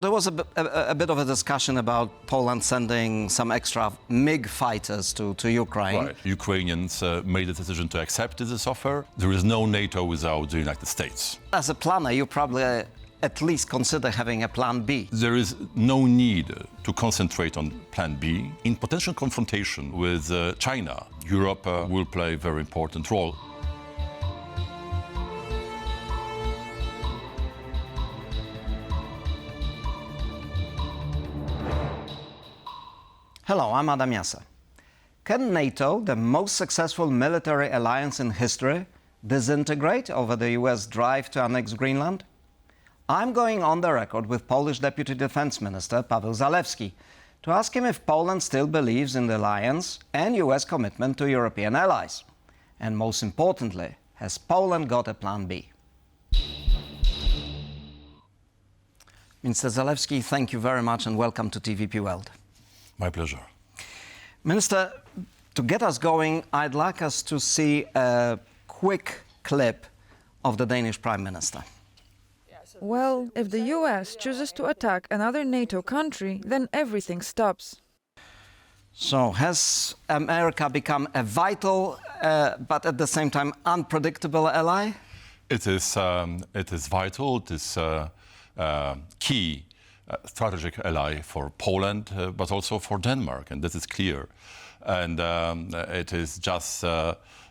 There was a bit of a discussion about Poland sending some extra MiG fighters to Ukraine. Right. Ukrainians made a decision to accept this offer. There is no NATO without the United States. As a planner, you probably at least consider having a plan B. There is no need to concentrate on plan B. In potential confrontation with China, Europe will play a very important role. Hello, I'm Adam Jasser. Can NATO, the most successful military alliance in history, disintegrate over the US drive to annex Greenland? I'm going on the record with Polish Deputy Defense Minister Paweł Zalewski to ask him if Poland still believes in the alliance and US commitment to European allies. And most importantly, has Poland got a plan B? Minister Zalewski, thank you very much and welcome to TVP World. My pleasure. Minister, to get us going, I'd like us to see a quick clip of the Danish Prime Minister. Well, if the US chooses to attack another NATO country, then everything stops. So has America become a vital, but at the same time unpredictable ally? It is vital. It is key strategic ally for Poland, but also for Denmark, and this is clear. And it is just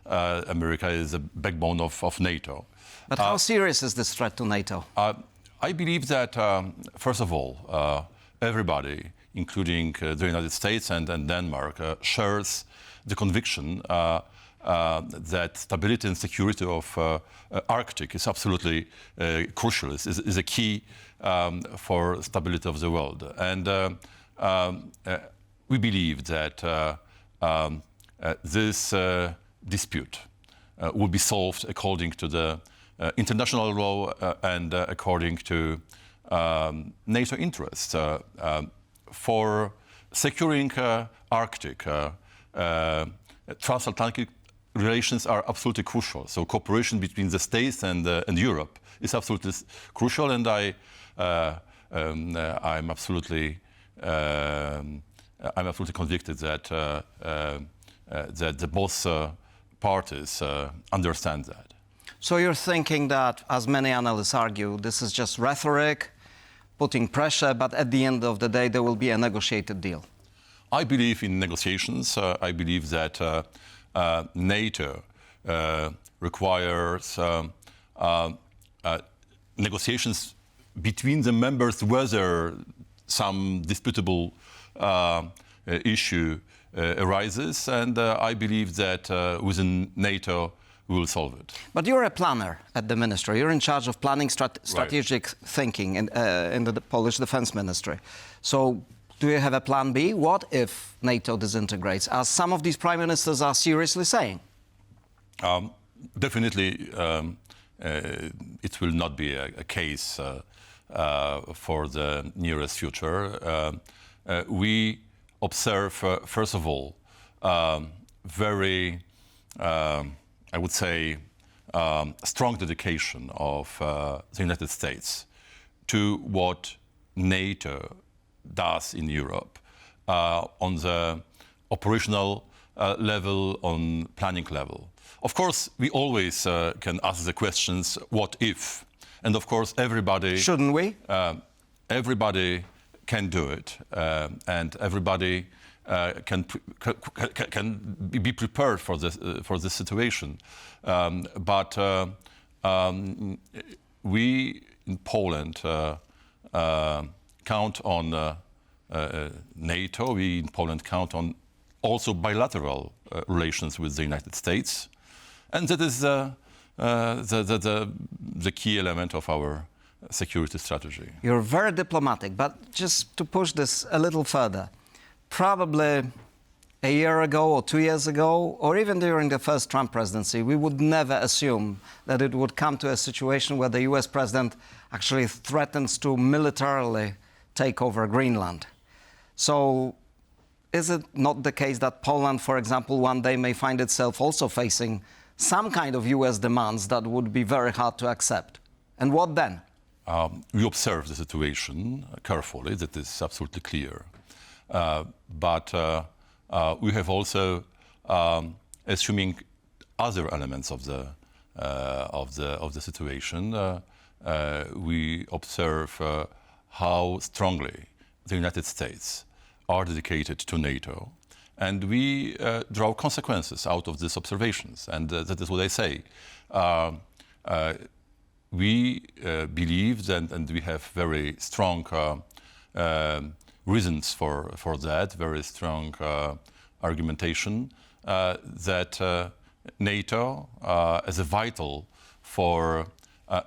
America is the backbone of NATO. But how serious is this threat to NATO? I believe that, first of all, everybody, including the United States and Denmark, shares the conviction that stability and security of Arctic is absolutely crucial, is a key for stability of the world. And we believe that this dispute will be solved according to the international law and according to NATO interests. For securing Arctic, transatlantic relations are absolutely crucial. So cooperation between the States and Europe is absolutely crucial, and I'm absolutely convicted that the both parties understand that. So you're thinking that, as many analysts argue, this is just rhetoric, putting pressure, but at the end of the day, there will be a negotiated deal? I believe in negotiations. I believe that NATO requires negotiations between the members, whether some disputable issue arises, and I believe that within NATO we will solve it. But you're a planner at the ministry. You're in charge of planning, strategic thinking in the Polish Defense Ministry. So do you have a plan B? What if NATO disintegrates, as some of these prime ministers are seriously saying? Definitely, it will not be a case for the nearest future. We observe, first of all, very, I would say, strong dedication of the United States to what NATO does in Europe on the operational level, on planning level. Of course, we always can ask the questions, what if? And of course, everybody... Shouldn't we? Everybody can do it, and everybody can be prepared for this situation. But we in Poland count on NATO. We in Poland count on also bilateral relations with the United States, and that is the key element of our security strategy. You're very diplomatic, but just to push this a little further, probably a year ago or 2 years ago, or even during the first Trump presidency, we would never assume that it would come to a situation where the US president actually threatens to militarily take over Greenland. So is it not the case that Poland, for example, one day may find itself also facing some kind of US demands that would be very hard to accept? And what then? We observe the situation carefully, that is absolutely clear. But we have also, assuming other elements of the situation, we observe how strongly the United States are dedicated to NATO. And we draw consequences out of these observations. And that is what I say. We believe, and we have very strong reasons for that, very strong argumentation, that NATO is vital for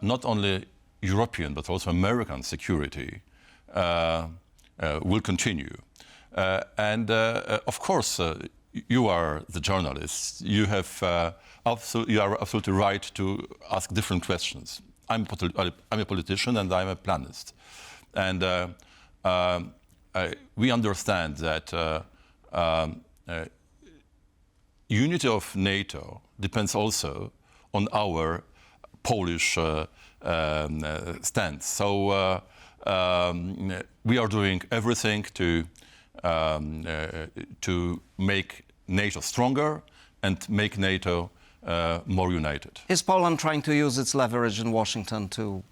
not only European but also American security will continue. And of course, you are the journalist. You are absolutely right to ask different questions. I'm a politician and I'm a planist, and we understand that unity of NATO depends also on our Polish stance. So we are doing everything to make NATO stronger and make NATO more united. Is Poland trying to use its leverage in Washington to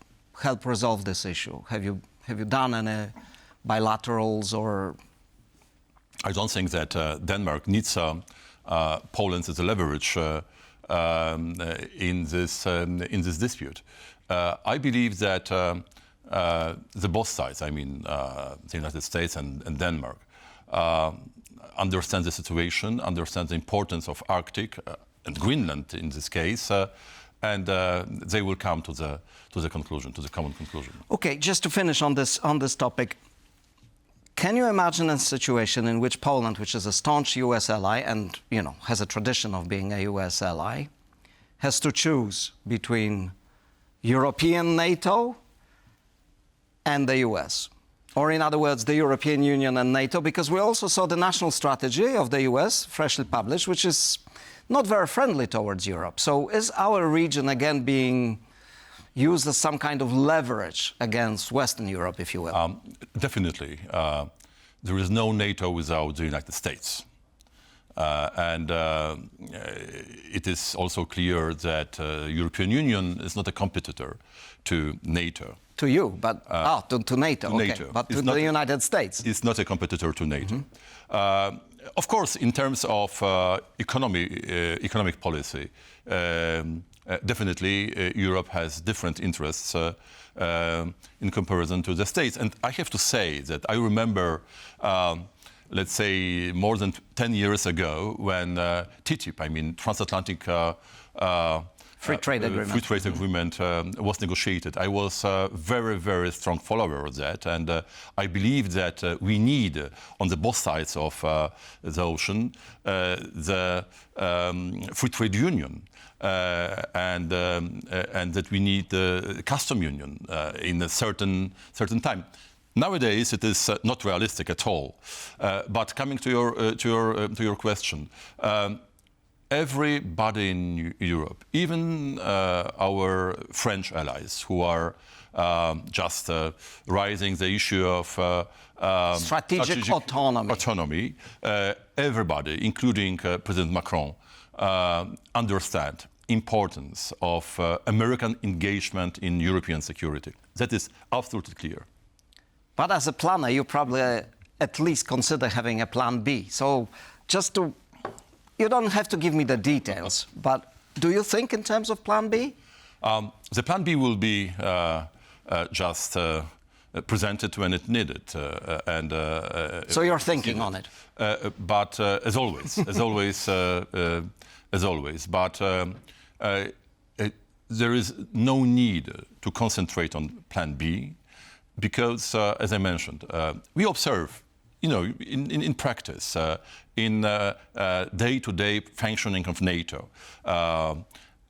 help resolve this issue? Have you done any bilaterals or? I don't think that Denmark needs Poland as a leverage in this dispute. I believe that the both sides, I mean the United States and Denmark, understand the situation, understand the importance of Arctic and Greenland in this case, and they will come to the conclusion, to the common conclusion. Okay, just to finish on this topic, can you imagine a situation in which Poland, which is a staunch U.S. ally and has a tradition of being a U.S. ally, has to choose between European NATO and the U.S.? Or in other words, the European Union and NATO, because we also saw the national strategy of the U.S., freshly published, which is not very friendly towards Europe. So is our region again being used as some kind of leverage against Western Europe, if you will? Definitely. There is no NATO without the United States. And it is also clear that the European Union is not a competitor to NATO. To you, but to NATO, to okay. NATO. But to the United States. It's not a competitor to NATO. Of course, in terms of economic policy, definitely Europe has different interests in comparison to the States. And I have to say that I remember, let's say, more than 10 years ago when TTIP, I mean, transatlantic Free trade agreement was negotiated. I was a very, very strong follower of that, and I believe that we need, on the both sides of the ocean, the free trade union, and that we need the custom union in a certain time. Nowadays, it is not realistic at all. But coming to your question. Everybody in Europe, even our French allies, who are just raising the issue of strategic autonomy, everybody, including President Macron, understand importance of American engagement in European security. That is absolutely clear. But as a planner, you probably at least consider having a plan B. So just to... You don't have to give me the details, but do you think in terms of Plan B? The Plan B will be just presented when it's needed. So you're thinking on it? But as always, but there is no need to concentrate on Plan B because, as I mentioned, we observe in practice, in day-to-day functioning of NATO,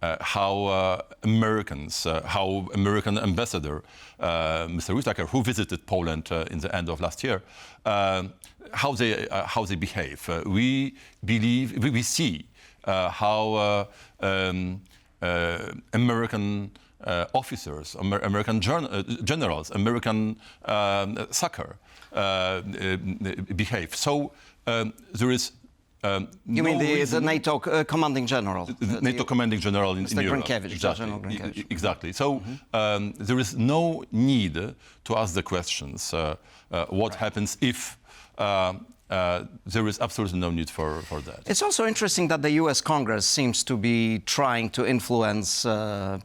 how American ambassador, Mr. Whitaker, who visited Poland in the end of last year, how they behave. We see how American officers, American generals, American soccer behave. So there is. You mean the NATO commanding general? NATO commanding general in Europe. Exactly. Exactly. So there is no need to ask the questions. What happens if? There is absolutely no need for that. It's also interesting that the U.S. Congress seems to be trying to influence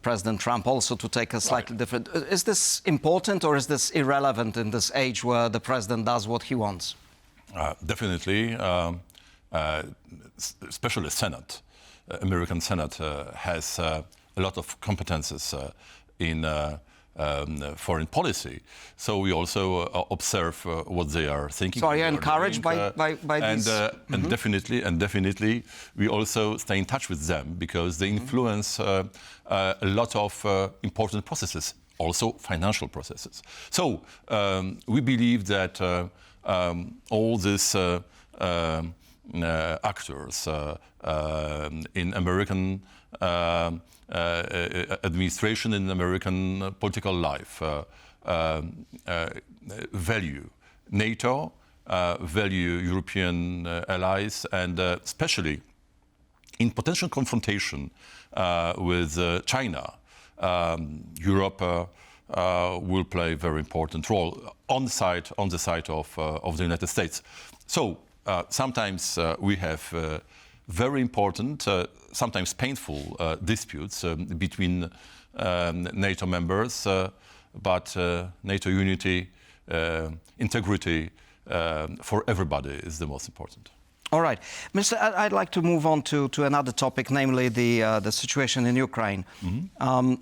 President Trump also to take a slightly different... Is this important or is this irrelevant in this age where the president does what he wants? Definitely. Especially Senate. American Senate has a lot of competences in foreign policy. So we also observe what they are thinking. So are you encouraged by and, these? And definitely, we also stay in touch with them because they influence a lot of important processes, also financial processes. So we believe that all these actors in American administration, in American political life, value NATO, value European allies, and especially in potential confrontation with China, Europe will play a very important role on the side of the United States. So sometimes we have very important, sometimes painful disputes between NATO members, but NATO unity, integrity for everybody is the most important. All right. Mr. I'd like to move on to another topic, namely the situation in Ukraine. Mm-hmm.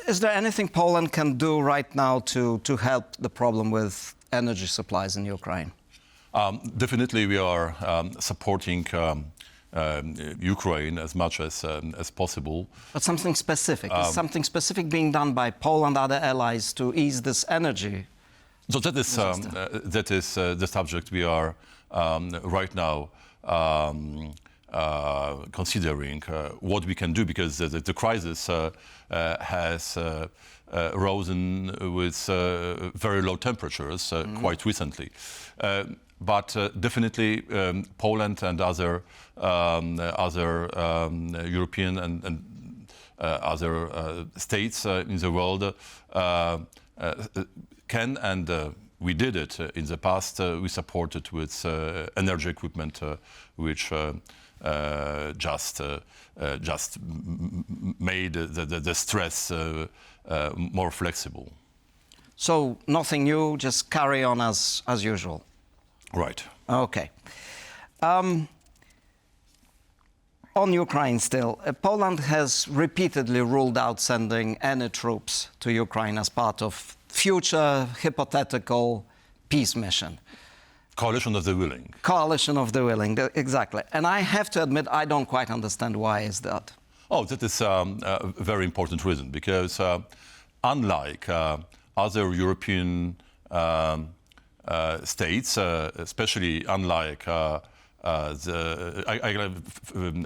Is there anything Poland can do right now to help the problem with energy supplies in Ukraine? Definitely, we are supporting Ukraine as much as possible. But something specific? Is something specific being done by Poland and other allies to ease this energy? So that is the subject we are right now considering what we can do, because the crisis has risen with very low temperatures quite recently. But definitely Poland and other European and other states in the world can, and we did it in the past. We supported with energy equipment, which just made the stress more flexible. So nothing new, just carry on as usual. Right. Okay. On Ukraine still, Poland has repeatedly ruled out sending any troops to Ukraine as part of future hypothetical peace mission. Coalition of the willing. Coalition of the willing, exactly. And I have to admit, I don't quite understand why is that. Oh, that is a very important reason, because unlike other European states, especially unlike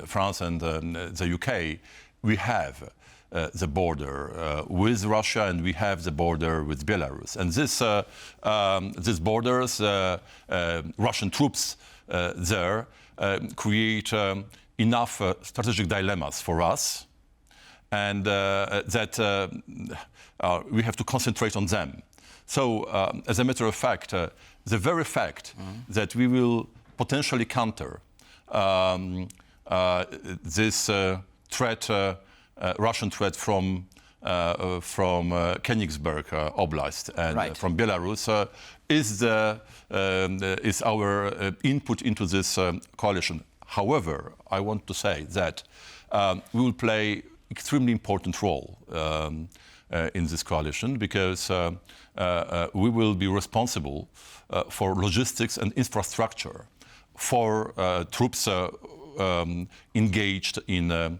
France and the UK, we have the border with Russia, and we have the border with Belarus. And these borders, Russian troops there, create enough strategic dilemmas for us, and that we have to concentrate on them. So, as a matter of fact, the very fact that we will potentially counter this threat, Russian threat from Königsberg Oblast and from Belarus is our input into this coalition. However, I want to say that we will play extremely important role in this coalition, because we will be responsible for logistics and infrastructure for troops engaged in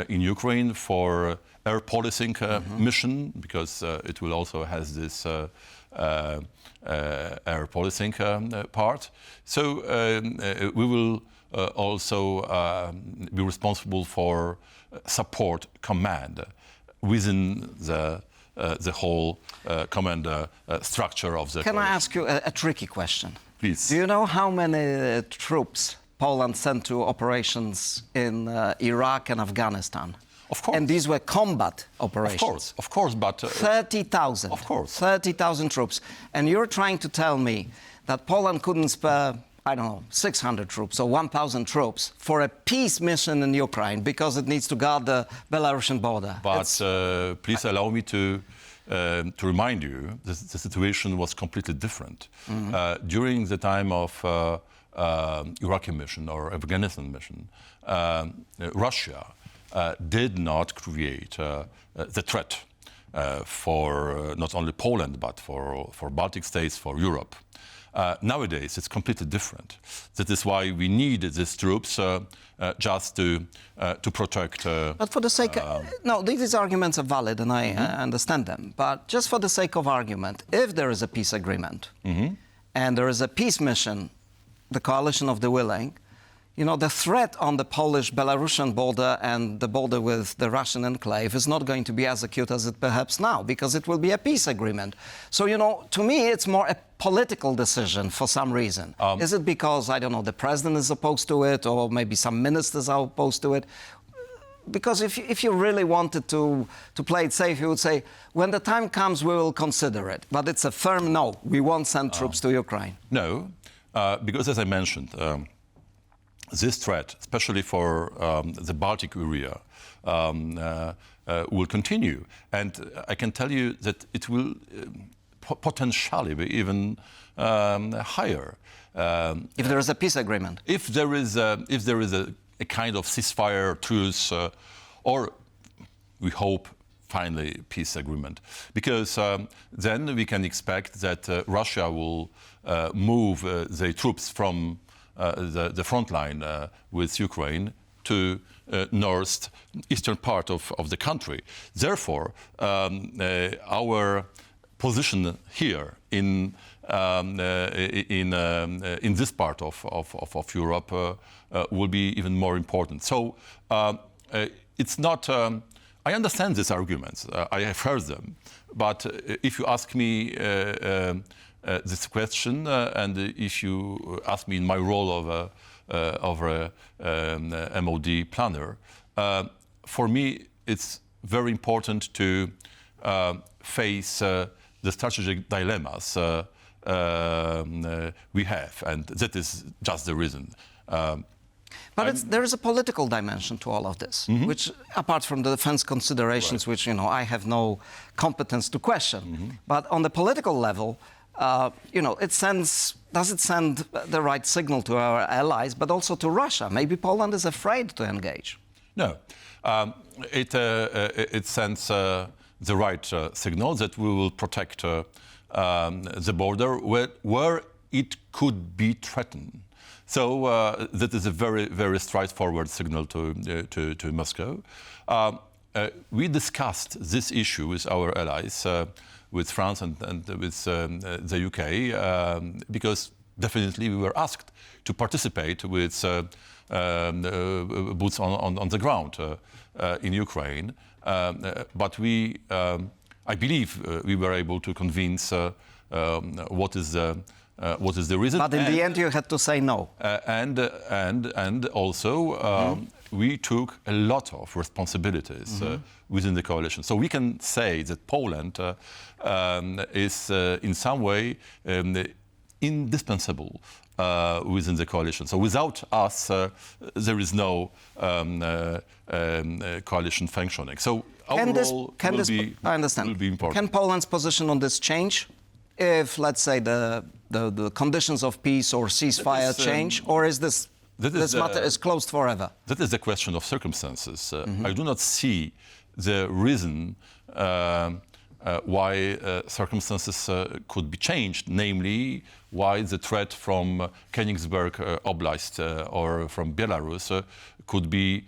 Ukraine, for air policing mission, because it will also has this air policing part. So we will also be responsible for support command within the whole command structure of the Can I coalition. ask you a tricky question? Please. Do you know how many troops Poland sent to operations in Iraq and Afghanistan? Of course. And these were combat operations. Of course, but 30,000. Of course. 30,000 troops. And you're trying to tell me that Poland couldn't spare, I don't know, 600 troops or 1,000 troops for a peace mission in Ukraine because it needs to guard the Belarusian border. But please allow me to remind you that the situation was completely different. During the time of Iraqi mission or Afghanistan mission, Russia did not create the threat for not only Poland but for Baltic states, for Europe. Nowadays, it's completely different. That is why we need these troops just to protect. But for the sake no, these arguments are valid and I understand them. But just for the sake of argument, if there is a peace agreement and there is a peace mission, the coalition of the willing, you know, the threat on the Polish-Belarusian border and the border with the Russian enclave is not going to be as acute as it perhaps now, because it will be a peace agreement. So, you know, to me, it's more a political decision for some reason. Is it because, I don't know, the president is opposed to it, or maybe some ministers are opposed to it? Because if you really wanted to play it safe, you would say, when the time comes, we will consider it. But it's a firm no. We won't send troops to Ukraine. No, because as I mentioned, this threat, especially for the Baltic area, will continue. And I can tell you that it will potentially be even higher. If there is a peace agreement. If there is a kind of ceasefire, truce, or we hope finally peace agreement, because then we can expect that Russia will move the troops from the front line with Ukraine to eastern part of the country. Therefore, our position here in this part of Europe will be even more important. So it's not. I understand these arguments. I have heard them, but if you ask me this question, and if you ask me in my role of a MOD planner, for me it's very important to face the strategic dilemmas we have, and that is just the reason. But there is a political dimension to all of this, which, apart from the defense considerations, which, you know, I have no competence to question. But on the political level, you know, does it send the right signal to our allies, but also to Russia? Maybe Poland is afraid to engage. No, it sends the right signal that we will protect the border where it could be threatened. So that is a very, very straightforward signal to Moscow. We discussed this issue with our allies, with France and with the UK, because definitely we were asked to participate with boots on the ground in Ukraine. But I believe we were able to convince what is the reason. But in the end, you had to say no. And also we took a lot of responsibilities within the coalition. So we can say that Poland is in some way indispensable within the coalition. So without us, there is no coalition functioning. So our role will be important. Can Poland's position on this change if, let's say, the conditions of peace or ceasefire change, or is this matter is closed forever? That is the question of circumstances. I do not see the reason why circumstances could be changed, namely why the threat from Königsberg Oblast or from Belarus could be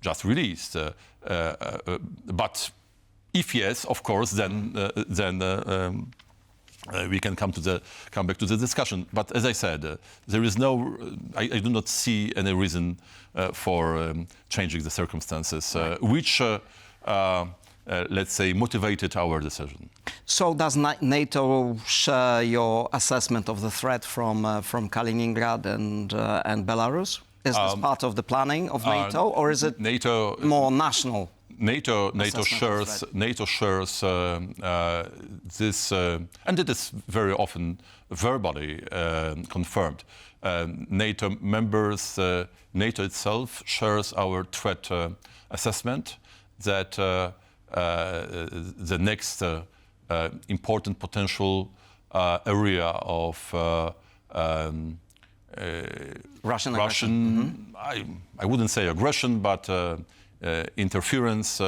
just released. But if yes, of course, then we can come back to the discussion. But as I said, there is no. I do not see any reason for changing the circumstances, which let's say, motivated our decision. So does NATO share your assessment of the threat from Kaliningrad and Belarus? Is this part of the planning of NATO, or is it NATO more national? NATO shares this, and it is very often verbally confirmed. NATO members, NATO itself shares our threat assessment that the next important potential area of Russian aggression. I wouldn't say aggression, but interference,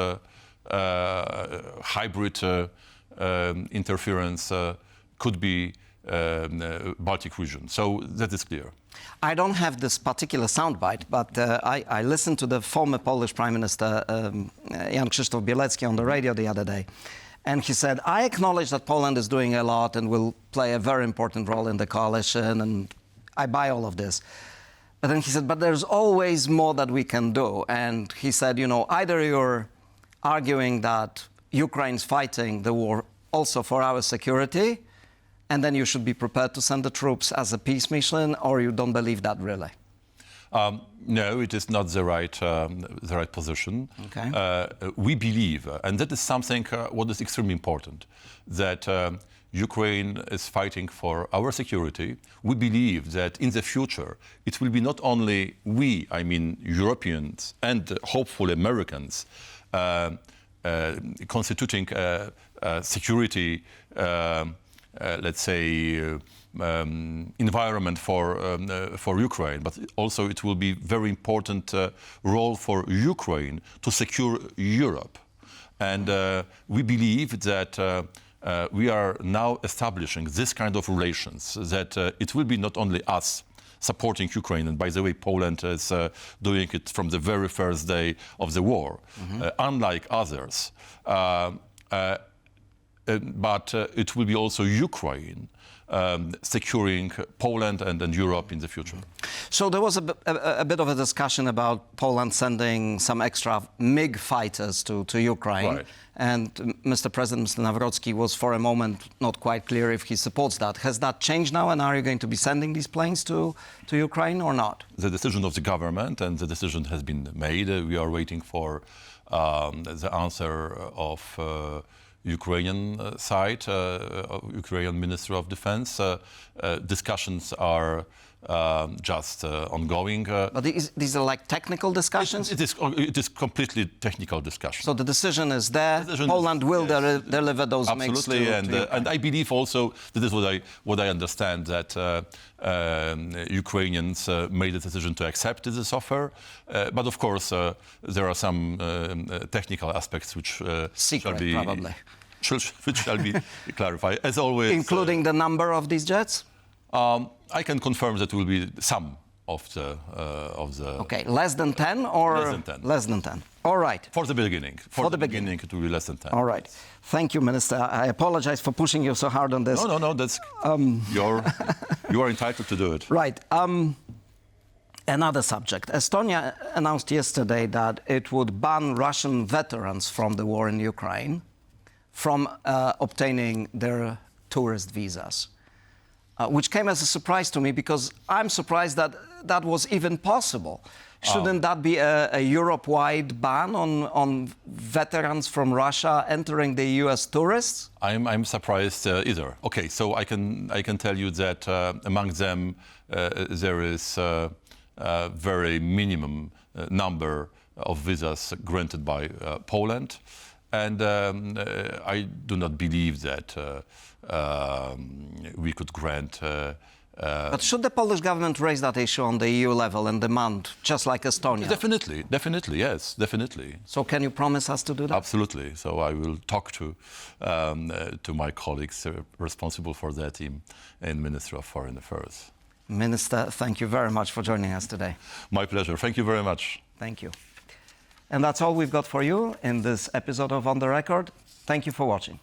hybrid interference could be Baltic region. So that is clear. I don't have this particular soundbite, but I listened to the former Polish Prime Minister Jan Krzysztof Bielecki on the radio the other day, and he said, I acknowledge that Poland is doing a lot and will play a very important role in the coalition, and I buy all of this. But then he said, but there's always more that we can do. And he said, you know, either you're arguing that Ukraine's fighting the war also for our security, and then you should be prepared to send the troops as a peace mission, or you don't believe that really? No, it is not the right position. Okay. We believe, and that is something what is extremely important, that Ukraine is fighting for our security. We believe that in the future it will be not only we, I mean Europeans and hopefully Americans, constituting security, let's say, environment for Ukraine, but also it will be very important role for Ukraine to secure Europe. And we believe that we are now establishing this kind of relations, that it will be not only us supporting Ukraine, and by the way, Poland is doing it from the very first day of the war, unlike others. But it will be also Ukraine securing Poland and Europe in the future. So there was a bit of a discussion about Poland sending some extra MiG fighters to Ukraine. Right. And Mr. President, Mr. Nawrocki, was for a moment not quite clear if he supports that. Has that changed now, and are you going to be sending these planes to Ukraine or not? The decision of the government, and the decision has been made. We are waiting for the answer of Ukrainian side, Ukrainian Ministry of Defense. Discussions are just ongoing. But these are like technical discussions? It is completely technical discussion. So the decision is there. Poland will deliver those MiGs absolutely, to and I believe also that is what I understand, that Ukrainians made a decision to accept this offer. But of course, there are some technical aspects which secret, shall be probably. Which shall be clarified, as always. Including the number of these jets? I can confirm that will be some of the. Okay, less than 10 or less than 10. Less than 10. All right. For the beginning. For the beginning, it will be less than 10. All right. Thank you, Minister. I apologize for pushing you so hard on this. No. That's you are entitled to do it. Right. Another subject. Estonia announced yesterday that it would ban Russian veterans from the war in Ukraine from obtaining their tourist visas. Which came as a surprise to me, because I'm surprised that that was even possible. Shouldn't that be a Europe-wide ban on veterans from Russia entering the EU as tourists? I'm surprised either. Okay, so I can tell you that among them there is a very minimum number of visas granted by Poland, and I do not believe that we could grant. But should the Polish government raise that issue on the EU level and demand, just like Estonia? Definitely, yes, definitely. So can you promise us to do that? Absolutely. So I will talk to my colleagues responsible for that in Ministry of Foreign Affairs. Minister, thank you very much for joining us today. My pleasure. Thank you very much. Thank you. And that's all we've got for you in this episode of On the Record. Thank you for watching.